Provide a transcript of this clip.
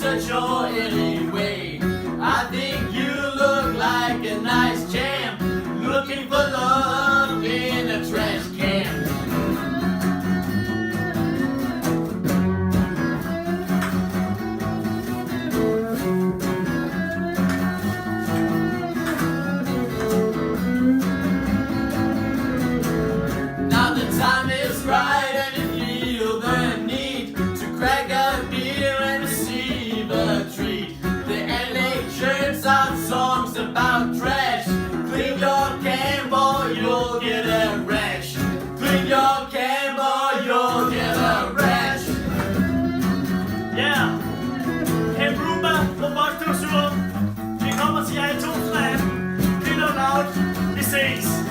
a chore anyway. I think you look like a nice champ, looking for love in a trash can. Now the time is right and you feel the need to crack a beer and receive a treat. The LA shirts out songs about trash. Clean your can, boy, you'll get a rash. Clean your can, boy, you'll get a rash. Yeah! Hey Rumba på Baktusur. Vi kommer til jer i 2018. Kvinder og vi ses!